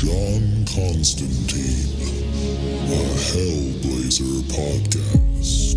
John Constantine, a Hellblazer podcast.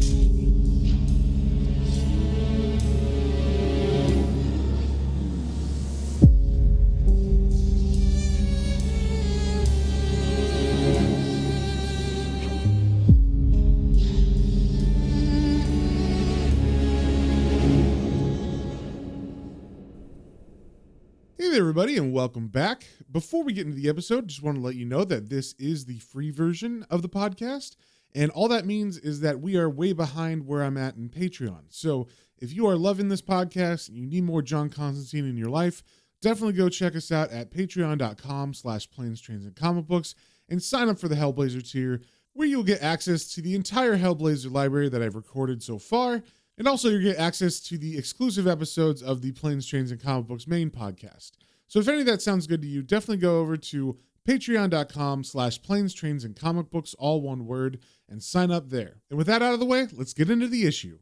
Hey there, everybody, and welcome back. Before we get into the episode, just want to let you know that this is the free version of the podcast, and all that means is that we are way behind where I'm at in Patreon. So if you are loving this podcast and you need more John Constantine in your life, definitely go check us out at patreon.com/planes, trains, and comic books and sign up for the Hellblazer tier, where you'll get access to the entire Hellblazer library that I've recorded so far. And also you'll get access to the exclusive episodes of the Planes, Trains, and Comic Books main podcast. So if any of that sounds good to you, definitely go over to patreon.com/planes, trains, and comic books, all one word, and sign up there. And with that out of the way, let's get into the issue.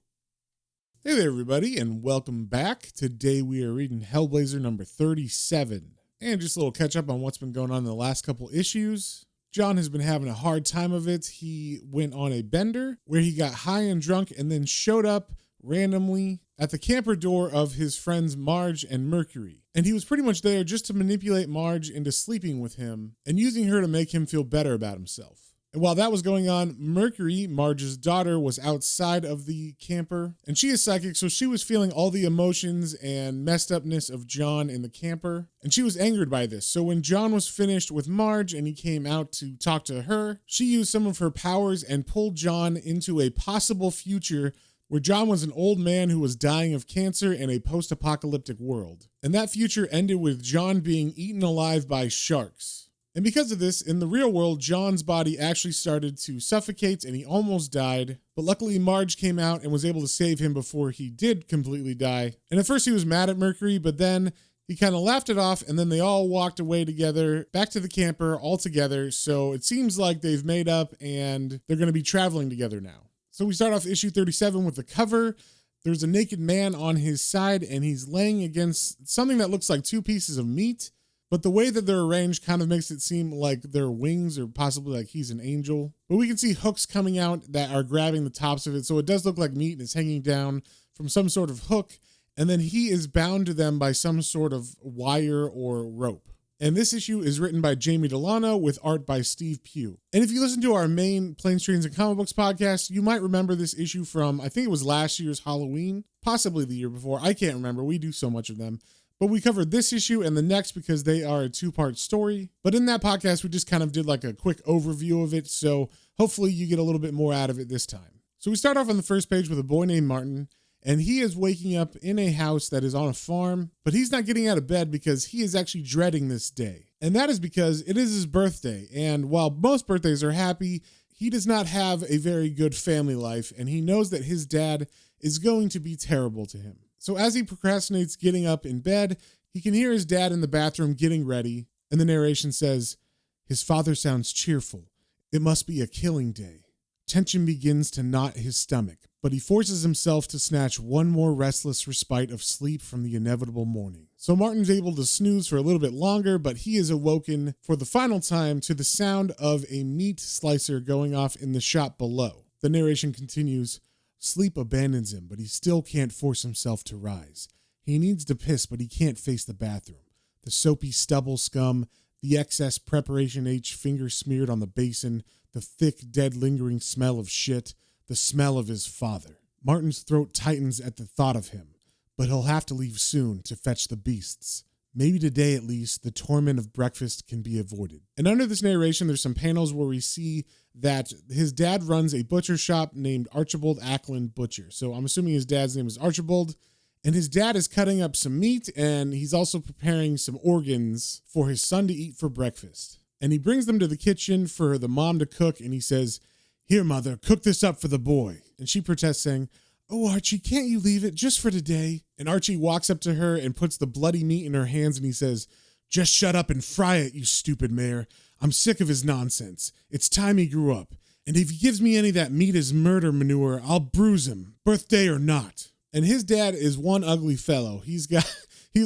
Hey there, everybody, and welcome back. Today we are reading Hellblazer number 37. And just a little catch up on what's been going on in the last couple issues. John has been having a hard time of it. He went on a bender where he got high and drunk and then showed up randomly at the camper door of his friends Marge and Mercury. And he was pretty much there just to manipulate Marge into sleeping with him and using her to make him feel better about himself. And while that was going on, Mercury, Marge's daughter, was outside of the camper, and she is psychic, so she was feeling all the emotions and messed upness of John in the camper, and she was angered by this. So when John was finished with Marge and he came out to talk to her, she used some of her powers and pulled John into a possible future where John was an old man who was dying of cancer in a post-apocalyptic world. And that future ended with John being eaten alive by sharks. And because of this, in the real world, John's body actually started to suffocate and he almost died. But luckily, Marge came out and was able to save him before he did completely die. And at first he was mad at Mercury, but then he kind of laughed it off, and then they all walked away together, back to the camper all together. So it seems like they've made up and they're going to be traveling together now. So we start off issue 37 with the cover. There's a naked man on his side, and he's laying against something that looks like two pieces of meat. But the way that they're arranged kind of makes it seem like they're wings or possibly like he's an angel. But we can see hooks coming out that are grabbing the tops of it. So it does look like meat and it's hanging down from some sort of hook. And then he is bound to them by some sort of wire or rope. And this issue is written by Jamie Delano with art by Steve Pugh. And if you listen to our main Planes, Trains, and Comic Books podcast, you might remember this issue from, I think it was last year's Halloween, possibly the year before. I can't remember. We do so much of them. But we covered this issue and the next because they are a two-part story. But in that podcast, we just kind of did like a quick overview of it. So hopefully you get a little bit more out of it this time. So we start off on the first page with a boy named Martin. And he is waking up in a house that is on a farm, but he's not getting out of bed because he is actually dreading this day. And that is because it is his birthday. And while most birthdays are happy, he does not have a very good family life. And he knows that his dad is going to be terrible to him. So as he procrastinates getting up in bed, he can hear his dad in the bathroom getting ready. And the narration says, "His father sounds cheerful. It must be a killing day." Tension begins to knot his stomach, but he forces himself to snatch one more restless respite of sleep from the inevitable morning. So Martin's able to snooze for a little bit longer, but he is awoken for the final time to the sound of a meat slicer going off in the shop below. The narration continues, "Sleep abandons him, but he still can't force himself to rise. He needs to piss, but he can't face the bathroom. The soapy stubble scum, the excess Preparation H finger smeared on the basin, the thick, dead, lingering smell of shit, the smell of his father. Martin's throat tightens at the thought of him, but he'll have to leave soon to fetch the beasts. Maybe today at least, the torment of breakfast can be avoided." And under this narration, there's some panels where we see that his dad runs a butcher shop named Archibald Ackland Butcher. So I'm assuming his dad's name is Archibald. And his dad is cutting up some meat, and he's also preparing some organs for his son to eat for breakfast. And he brings them to the kitchen for the mom to cook, and he says, "Here, mother, cook this up for the boy." And she protests, saying, "Oh, Archie, can't you leave it just for today?" And Archie walks up to her and puts the bloody meat in her hands, and he says, "Just shut up and fry it, you stupid mare. I'm sick of his nonsense. It's time he grew up. And if he gives me any of that meat as murder manure, I'll bruise him, birthday or not." And his dad is one ugly fellow. He's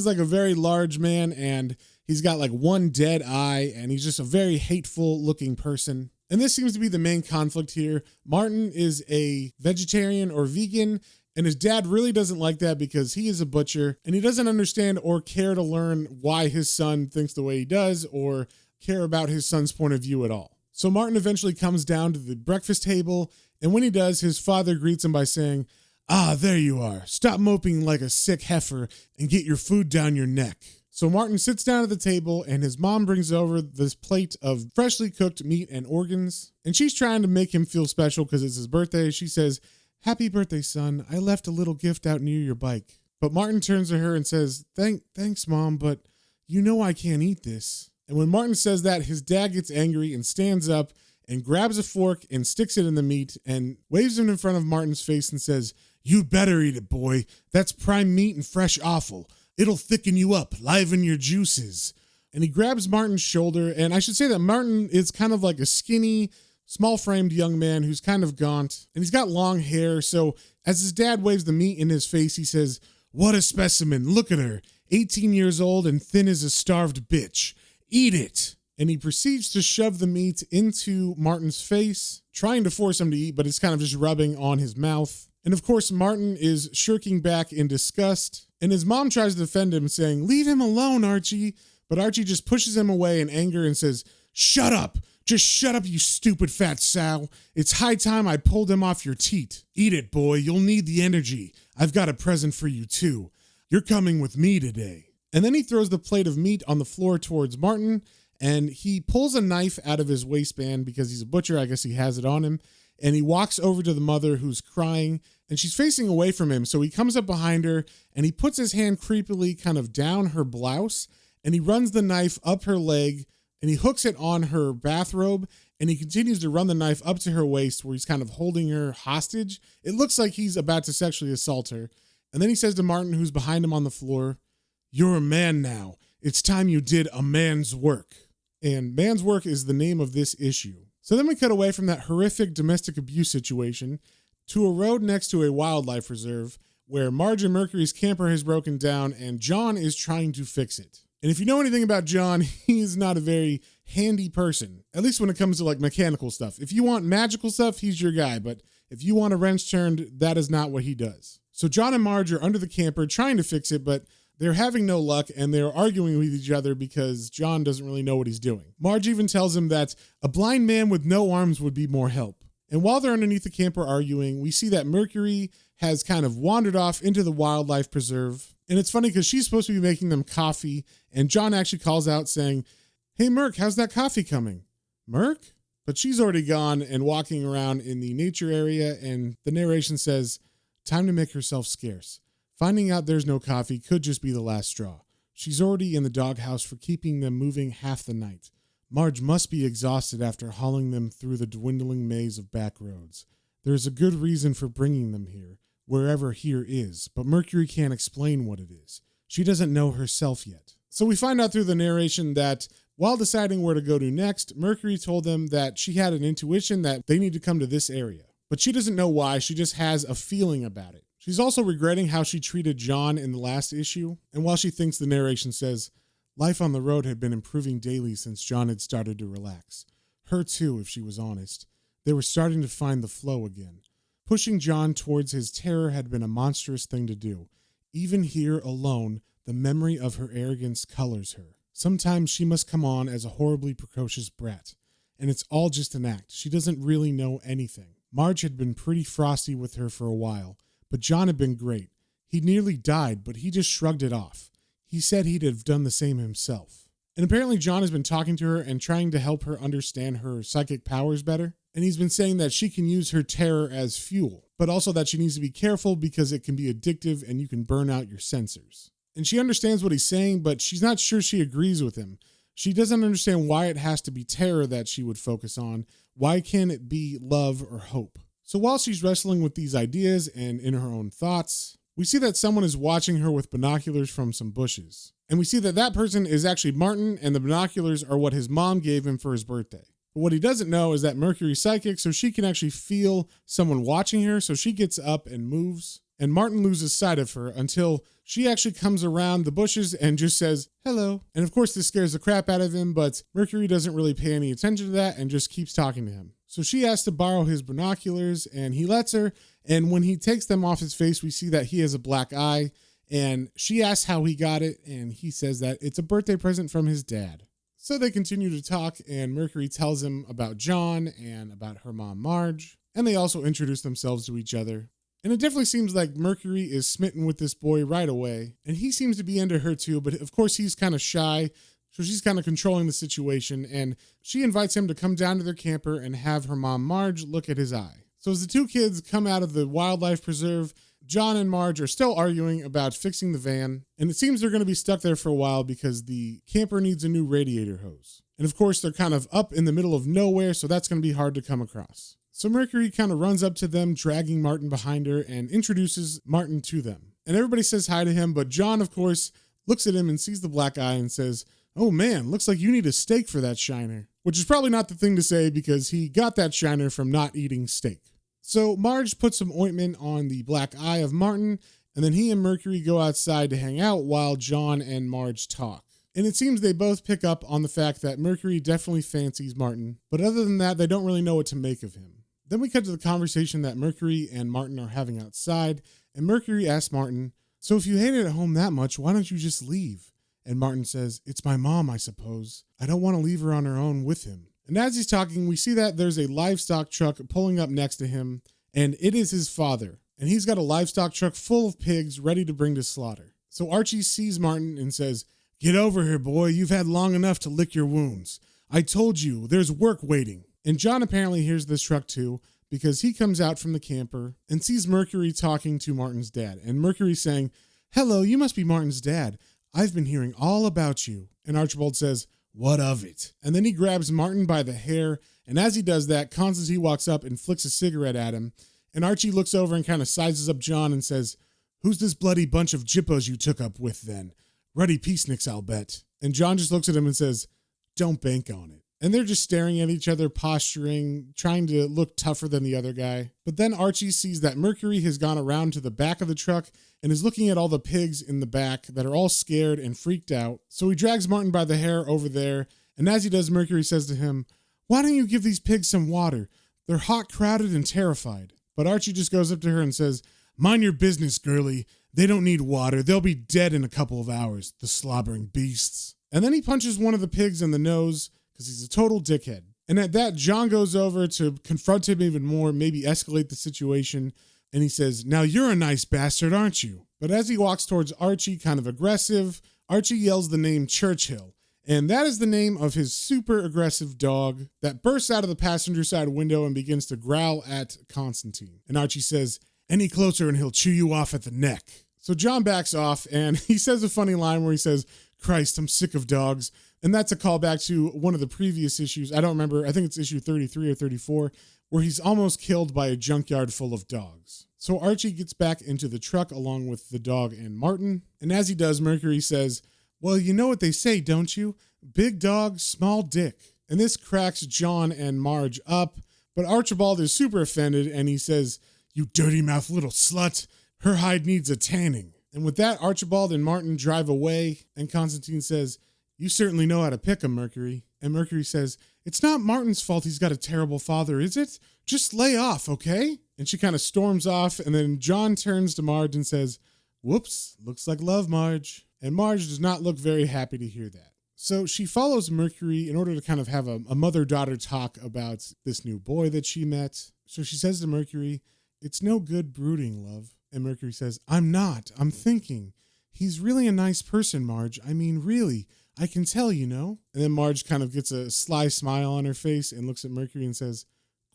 like a very large man, and he He's got like one dead eye, and he's just a very hateful looking person. And this seems to be the main conflict here. Martin is a vegetarian or vegan, and his dad really doesn't like that because he is a butcher, and he doesn't understand or care to learn why his son thinks the way he does or care about his son's point of view at all. So Martin eventually comes down to the breakfast table, and when he does, his father greets him by saying, "Ah, there you are. Stop moping like a sick heifer and get your food down your neck." So Martin sits down at the table, and his mom brings over this plate of freshly cooked meat and organs, and she's trying to make him feel special because it's his birthday. She says, "Happy birthday, son. I left a little gift out near your bike." But Martin turns to her and says, Thanks, Mom, but you know I can't eat this." And when Martin says that, his dad gets angry and stands up and grabs a fork and sticks it in the meat and waves it in front of Martin's face and says, "You better eat it, boy. That's prime meat and fresh offal. It'll thicken you up, liven your juices." And he grabs Martin's shoulder, and I should say that Martin is kind of like a skinny, small-framed young man who's kind of gaunt, and he's got long hair. So as his dad waves the meat in his face, he says, "What a specimen. Look at her. 18 years old and thin as a starved bitch. Eat it." And he proceeds to shove the meat into Martin's face, trying to force him to eat, but it's kind of just rubbing on his mouth. And of course, Martin is shirking back in disgust, and his mom tries to defend him, saying, "Leave him alone, Archie." But Archie just pushes him away in anger and says, "Shut up. Just shut up, you stupid fat sow. It's high time I pulled him off your teat. Eat it, boy. You'll need the energy. I've got a present for you, too. You're coming with me today." And then he throws the plate of meat on the floor towards Martin, and he pulls a knife out of his waistband because he's a butcher. I guess he has it on him. And he walks over to the mother who's crying, and she's facing away from him. So he comes up behind her, and he puts his hand creepily kind of down her blouse, and he runs the knife up her leg, and he hooks it on her bathrobe, and he continues to run the knife up to her waist where he's kind of holding her hostage. It looks like he's about to sexually assault her. And then he says to Martin, who's behind him on the floor, "You're a man now. It's time you did a man's work." And man's work is the name of this issue. So then we cut away from that horrific domestic abuse situation to a road next to a wildlife reserve where Marge and Mercury's camper has broken down and John is trying to fix it. And if you know anything about John, he's not a very handy person, at least when it comes to like mechanical stuff. If you want magical stuff, he's your guy. But if you want a wrench turned, that is not what he does. So John and Marge are under the camper trying to fix it, but they're having no luck, and they're arguing with each other because John doesn't really know what he's doing. Marge even tells him that a blind man with no arms would be more help. And while they're underneath the camper arguing, we see that Mercury has kind of wandered off into the wildlife preserve. And it's funny because she's supposed to be making them coffee, and John actually calls out saying, "Hey, Merc, how's that coffee coming?" "Merc?" But she's already gone and walking around in the nature area, and the narration says, "Time to make herself scarce. Finding out there's no coffee could just be the last straw. She's already in the doghouse for keeping them moving half the night. Marge must be exhausted after hauling them through the dwindling maze of back roads. There's a good reason for bringing them here, wherever here is, but Mercury can't explain what it is. She doesn't know herself yet." So we find out through the narration that while deciding where to go to next, Mercury told them that she had an intuition that they need to come to this area. But she doesn't know why, she just has a feeling about it. She's also regretting how she treated John in the last issue, and while she thinks, the narration says, life on the road had been improving daily since John had started to relax. Her too, if she was honest. They were starting to find the flow again. Pushing John towards his terror had been a monstrous thing to do. Even here alone, the memory of her arrogance colors her. Sometimes she must come on as a horribly precocious brat, and it's all just an act. She doesn't really know anything. Marge had been pretty frosty with her for a while, but John had been great. He nearly died, but he just shrugged it off. He said he'd have done the same himself. And apparently John has been talking to her and trying to help her understand her psychic powers better. And he's been saying that she can use her terror as fuel, but also that she needs to be careful because it can be addictive and you can burn out your sensors. And she understands what he's saying, but she's not sure she agrees with him. She doesn't understand why it has to be terror that she would focus on. Why can't it be love or hope? So while she's wrestling with these ideas and in her own thoughts, we see that someone is watching her with binoculars from some bushes. And we see that that person is actually Martin, and the binoculars are what his mom gave him for his birthday. But what he doesn't know is that Mercury's psychic, so she can actually feel someone watching her, so she gets up and moves. and Martin loses sight of her until she actually comes around the bushes and just says, hello. And of course, this scares the crap out of him, but Mercury doesn't really pay any attention to that and just keeps talking to him. So she asks to borrow his binoculars, and he lets her. And when he takes them off his face, we see that he has a black eye. And she asks how he got it, and he says that it's a birthday present from his dad. So they continue to talk, and Mercury tells him about John and about her mom, Marge. And they also introduce themselves to each other. And it definitely seems like Mercury is smitten with this boy right away. And he seems to be into her too, but of course he's kind of shy. So she's kind of controlling the situation, and she invites him to come down to their camper and have her mom, Marge, look at his eye. So as the two kids come out of the wildlife preserve, John and Marge are still arguing about fixing the van, and it seems they're going to be stuck there for a while because the camper needs a new radiator hose. And of course, they're kind of up in the middle of nowhere, so that's going to be hard to come across. So Mercury kind of runs up to them, dragging Martin behind her, and introduces Martin to them. And everybody says hi to him, but John, of course, looks at him and sees the black eye and says, oh man, looks like you need a steak for that shiner. Which is probably not the thing to say because he got that shiner from not eating steak. So Marge puts some ointment on the black eye of Martin, and then he and Mercury go outside to hang out while John and Marge talk. And it seems they both pick up on the fact that Mercury definitely fancies Martin, but other than that, they don't really know what to make of him. Then we cut to the conversation that Mercury and Martin are having outside, and Mercury asks Martin, so if you hate it at home that much, why don't you just leave? And Martin says, it's my mom, I suppose. I don't want to leave her on her own with him. And as he's talking, we see that there's a livestock truck pulling up next to him, and it is his father. And he's got a livestock truck full of pigs ready to bring to slaughter. So Archie sees Martin and says, get over here, boy. You've had long enough to lick your wounds. I told you, there's work waiting. And John apparently hears this truck too, because he comes out from the camper and sees Mercury talking to Martin's dad. And Mercury's saying, hello, you must be Martin's dad. I've been hearing all about you. And Archibald says, what of it? And then he grabs Martin by the hair, and as he does that, Constantine walks up and flicks a cigarette at him, and Archie looks over and kind of sizes up John and says, who's this bloody bunch of jippos you took up with then? Ruddy peaceniks, I'll bet. And John just looks at him and says, don't bank on it. And they're just staring at each other, posturing, trying to look tougher than the other guy. But then Archie sees that Mercury has gone around to the back of the truck and is looking at all the pigs in the back that are all scared and freaked out. So he drags Martin by the hair over there. And as he does, Mercury says to him, why don't you give these pigs some water? They're hot, crowded, and terrified. But Archie just goes up to her and says, mind your business, girlie. They don't need water. They'll be dead in a couple of hours, the slobbering beasts. And then he punches one of the pigs in the nose, because he's a total dickhead. And at that, John goes over to confront him even more, maybe escalate the situation, and he says, now you're a nice bastard, aren't you? But as he walks towards Archie, kind of aggressive, Archie yells the name Churchill, and that is the name of his super aggressive dog that bursts out of the passenger side window and begins to growl at Constantine. And Archie says, any closer and he'll chew you off at the neck. So John backs off, and he says a funny line where he says, Christ, I'm sick of dogs. And that's a callback to one of the previous issues. I don't remember. I think it's issue 33 or 34, where he's almost killed by a junkyard full of dogs. So Archie gets back into the truck along with the dog and Martin. And as he does, Mercury says, well, you know what they say, don't you? Big dog, small dick. And this cracks John and Marge up. But Archibald is super offended, and he says, you dirty mouth little slut. Her hide needs a tanning. And with that, Archibald and Martin drive away. And Constantine says, you certainly know how to pick 'em, Mercury. And Mercury says, it's not Martin's fault he's got a terrible father, is it? Just lay off, okay? And she kind of storms off, and then John turns to Marge and says, whoops, looks like love, Marge. And Marge does not look very happy to hear that. So she follows Mercury in order to kind of have a mother-daughter talk about this new boy that she met. So she says to Mercury, it's no good brooding, love. And Mercury says, I'm not. I'm thinking. He's really a nice person, Marge. I mean, really. I can tell, you know. And then Marge kind of gets a sly smile on her face and looks at Mercury and says,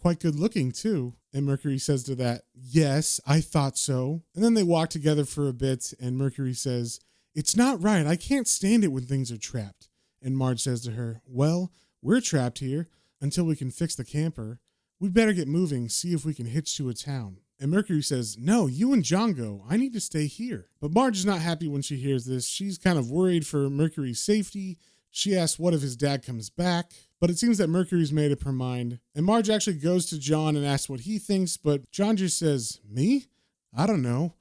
quite good looking, too. And Mercury says to that, yes, I thought so. And then they walk together for a bit, and Mercury says, it's not right. I can't stand it when things are trapped. And Marge says to her, well, we're trapped here until we can fix the camper. We'd better get moving, see if we can hitch to a town. And Mercury says, no, you and John go. I need to stay here. But Marge is not happy when she hears this. She's kind of worried for Mercury's safety. She asks what if his dad comes back. But it seems that Mercury's made up her mind. And Marge actually goes to John and asks what he thinks. But John just says, me? I don't know.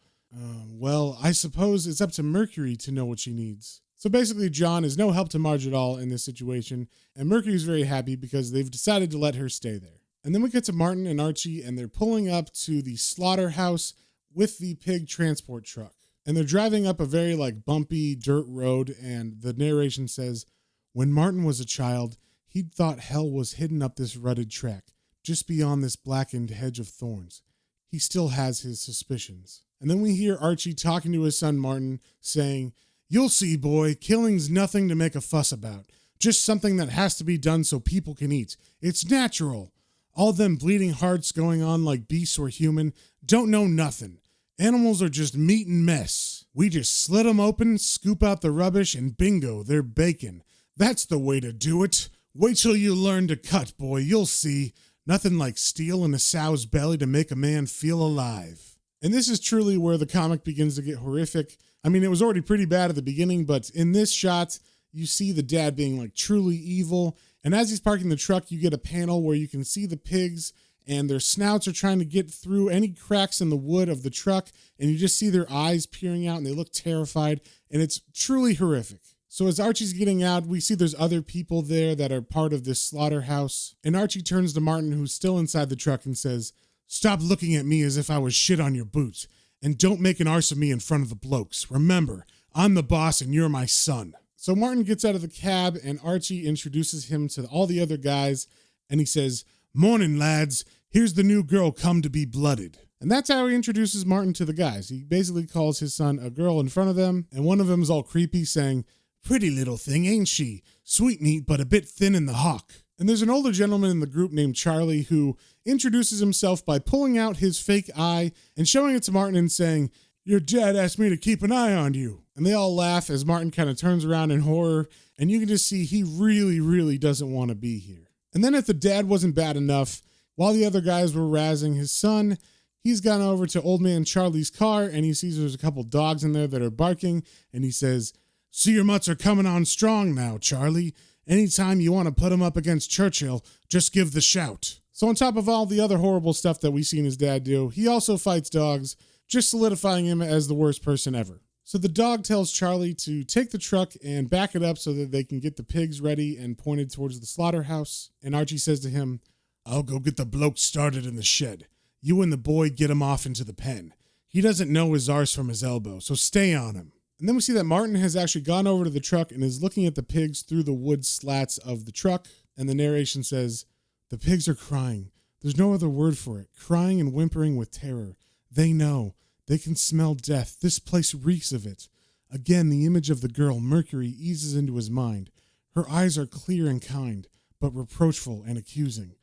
Well, I suppose it's up to Mercury to know what she needs. So basically, John is no help to Marge at all in this situation, and Mercury's very happy because they've decided to let her stay there. And then we get to Martin and Archie, and they're pulling up to the slaughterhouse with the pig transport truck. And they're driving up a very bumpy dirt road, and the narration says, when Martin was a child, he'd thought hell was hidden up this rutted track, just beyond this blackened hedge of thorns. He still has his suspicions. And then we hear Archie talking to his son Martin, saying, you'll see, boy, killing's nothing to make a fuss about. Just something that has to be done so people can eat. It's natural. All them bleeding hearts going on like beasts or human don't know nothing. Animals are just meat and mess. We just slit 'em open, scoop out the rubbish, and bingo, they're bacon. That's the way to do it. Wait till you learn to cut, boy, you'll see. Nothing like steel in a sow's belly to make a man feel alive. And this is truly where the comic begins to get horrific. I mean, it was already pretty bad at the beginning, but in this shot, you see the dad being truly evil. And as he's parking the truck, you get a panel where you can see the pigs and their snouts are trying to get through any cracks in the wood of the truck. And you just see their eyes peering out and they look terrified. And it's truly horrific. So as Archie's getting out, we see there's other people there that are part of this slaughterhouse. And Archie turns to Martin, who's still inside the truck, and says, stop looking at me as if I was shit on your boots. And don't make an arse of me in front of the blokes. Remember, I'm the boss and you're my son. So Martin gets out of the cab and Archie introduces him to all the other guys. And he says, morning, lads. Here's the new girl come to be blooded. And that's how he introduces Martin to the guys. He basically calls his son a girl in front of them. And one of them's all creepy saying, pretty little thing, ain't she? Sweetmeat, but a bit thin in the hock. And there's an older gentleman in the group named Charlie who introduces himself by pulling out his fake eye and showing it to Martin and saying, your dad asked me to keep an eye on you. And they all laugh as Martin kind of turns around in horror, and you can just see he really, really doesn't want to be here. And then if the dad wasn't bad enough, while the other guys were razzing his son, he's gone over to old man Charlie's car and he sees there's a couple dogs in there that are barking, and he says, see your mutts are coming on strong now, Charlie. Anytime you want to put him up against Churchill, just give the shout. So on top of all the other horrible stuff that we've seen his dad do, he also fights dogs, just solidifying him as the worst person ever. So the dog tells Charlie to take the truck and back it up so that they can get the pigs ready and pointed towards the slaughterhouse. And Archie says to him, I'll go get the bloke started in the shed. You and the boy get him off into the pen. He doesn't know his arse from his elbow, so stay on him. And then we see that Martin has actually gone over to the truck and is looking at the pigs through the wood slats of the truck. And the narration says, the pigs are crying. There's no other word for it. Crying and whimpering with terror. They know. They can smell death. This place reeks of it. Again, the image of the girl, Mercury, eases into his mind. Her eyes are clear and kind, but reproachful and accusing.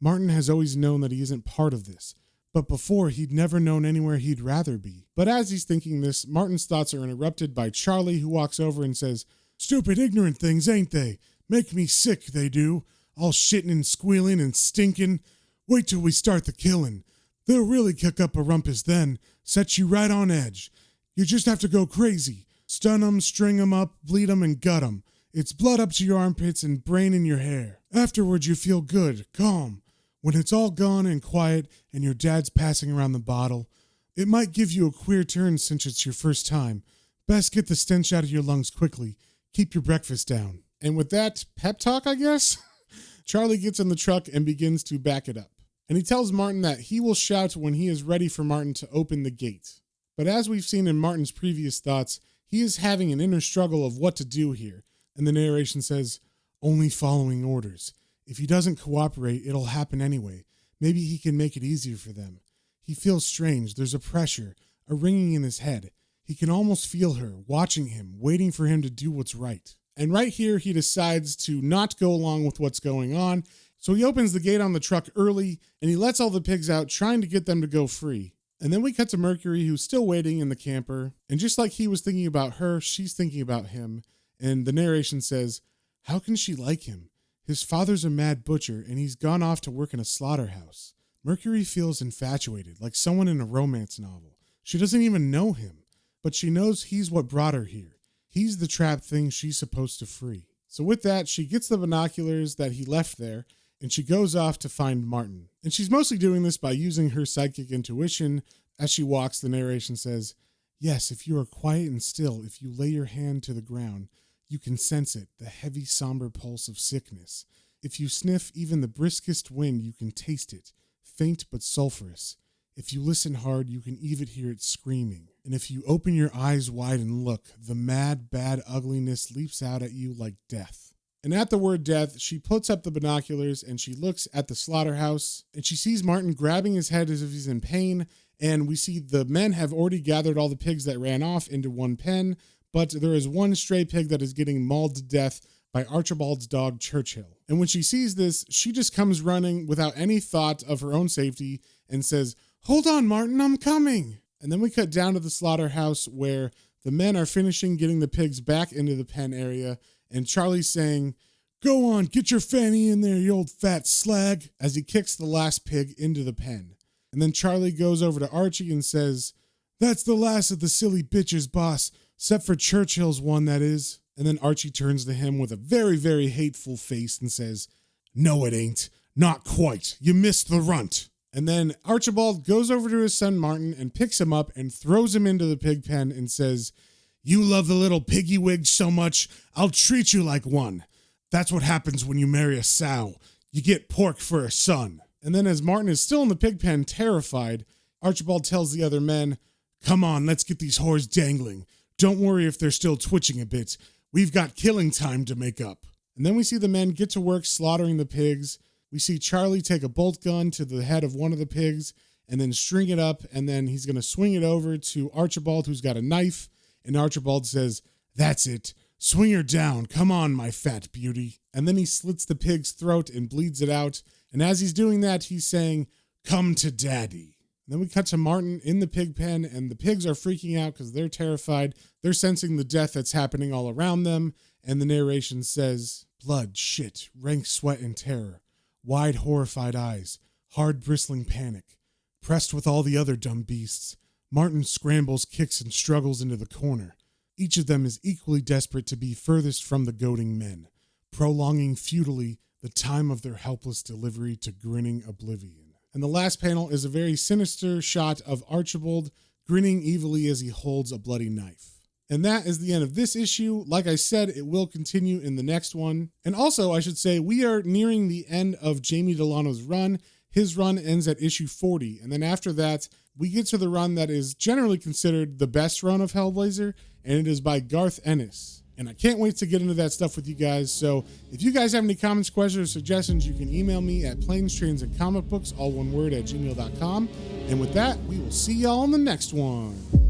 Martin has always known that he isn't part of this. But before, he'd never known anywhere he'd rather be. But as he's thinking this, Martin's thoughts are interrupted by Charlie, who walks over and says, stupid, ignorant things, ain't they? Make me sick, they do. All shitting and squealing and stinking. Wait till we start the killing. They'll really kick up a rumpus then. Set you right on edge. You just have to go crazy. Stun 'em, string 'em up, bleed 'em, and gut 'em. It's blood up to your armpits and brain in your hair. Afterwards, you feel good, calm. When it's all gone and quiet and your dad's passing around the bottle, it might give you a queer turn since it's your first time. Best get the stench out of your lungs quickly. Keep your breakfast down. And with that pep talk, I guess, Charlie gets in the truck and begins to back it up. And he tells Martin that he will shout when he is ready for Martin to open the gate. But as we've seen in Martin's previous thoughts, he is having an inner struggle of what to do here. And the narration says, only following orders. If he doesn't cooperate, it'll happen anyway. Maybe he can make it easier for them. He feels strange. There's a pressure, a ringing in his head. He can almost feel her, watching him, waiting for him to do what's right. And right here, he decides to not go along with what's going on. So he opens the gate on the truck early, and he lets all the pigs out, trying to get them to go free. And then we cut to Mercury, who's still waiting in the camper. And just like he was thinking about her, she's thinking about him. And the narration says, how can she like him? His father's a mad butcher, and he's gone off to work in a slaughterhouse. Mercury feels infatuated, like someone in a romance novel. She doesn't even know him, but she knows he's what brought her here. He's the trapped thing she's supposed to free. So with that, she gets the binoculars that he left there, and she goes off to find Martin. And she's mostly doing this by using her psychic intuition. As she walks, the narration says, Yes, if you are quiet and still, if you lay your hand to the ground, you can sense it, the heavy, somber pulse of sickness. If you sniff even the briskest wind, you can taste it, faint but sulphurous. If you listen hard, you can even hear it screaming. And if you open your eyes wide and look, the mad, bad ugliness leaps out at you like death. And at the word death, she puts up the binoculars and she looks at the slaughterhouse and she sees Martin grabbing his head as if he's in pain. And we see the men have already gathered all the pigs that ran off into one pen, but there is one stray pig that is getting mauled to death by Archibald's dog, Churchill. And when she sees this, she just comes running without any thought of her own safety and says, "Hold on, Martin, I'm coming." And then we cut down to the slaughterhouse where the men are finishing getting the pigs back into the pen area, and Charlie's saying, "Go on, get your fanny in there, you old fat slag," as he kicks the last pig into the pen. And then Charlie goes over to Archie and says, "That's the last of the silly bitches, boss, except for Churchill's one, that is." And then Archie turns to him with a very, very hateful face and says, "No, it ain't. Not quite. You missed the runt." And then Archibald goes over to his son Martin and picks him up and throws him into the pig pen and says, "You love the little piggy wig so much, I'll treat you like one. That's what happens when you marry a sow. You get pork for a son." And then as Martin is still in the pig pen, terrified, Archibald tells the other men, "Come on, let's get these whores dangling. Don't worry if they're still twitching a bit. We've got killing time to make up." And then we see the men get to work slaughtering the pigs. We see Charlie take a bolt gun to the head of one of the pigs and then string it up, and then he's going to swing it over to Archibald, who's got a knife, and Archibald says, "That's it. Swing her down. Come on, my fat beauty." And then he slits the pig's throat and bleeds it out, and as he's doing that, he's saying, "Come to daddy." And then we cut to Martin in the pig pen, and the pigs are freaking out because they're terrified. They're sensing the death that's happening all around them, and the narration says, "Blood, shit, rank sweat and terror. Wide, horrified eyes, hard, bristling panic. Pressed with all the other dumb beasts, Martin scrambles, kicks, and struggles into the corner. Each of them is equally desperate to be furthest from the goading men, prolonging futilely the time of their helpless delivery to grinning oblivion." And the last panel is a very sinister shot of Archibald grinning evilly as he holds a bloody knife. And that is the end of this issue. Like I said, it will continue in the next one. And also, I should say, we are nearing the end of Jamie Delano's run. His run ends at issue 40. And then after that, we get to the run that is generally considered the best run of Hellblazer, and it is by Garth Ennis. And I can't wait to get into that stuff with you guys. So if you guys have any comments, questions, or suggestions, you can email me at planestrains and comic books, all one word, @gmail.com. And with that, we will see y'all in the next one.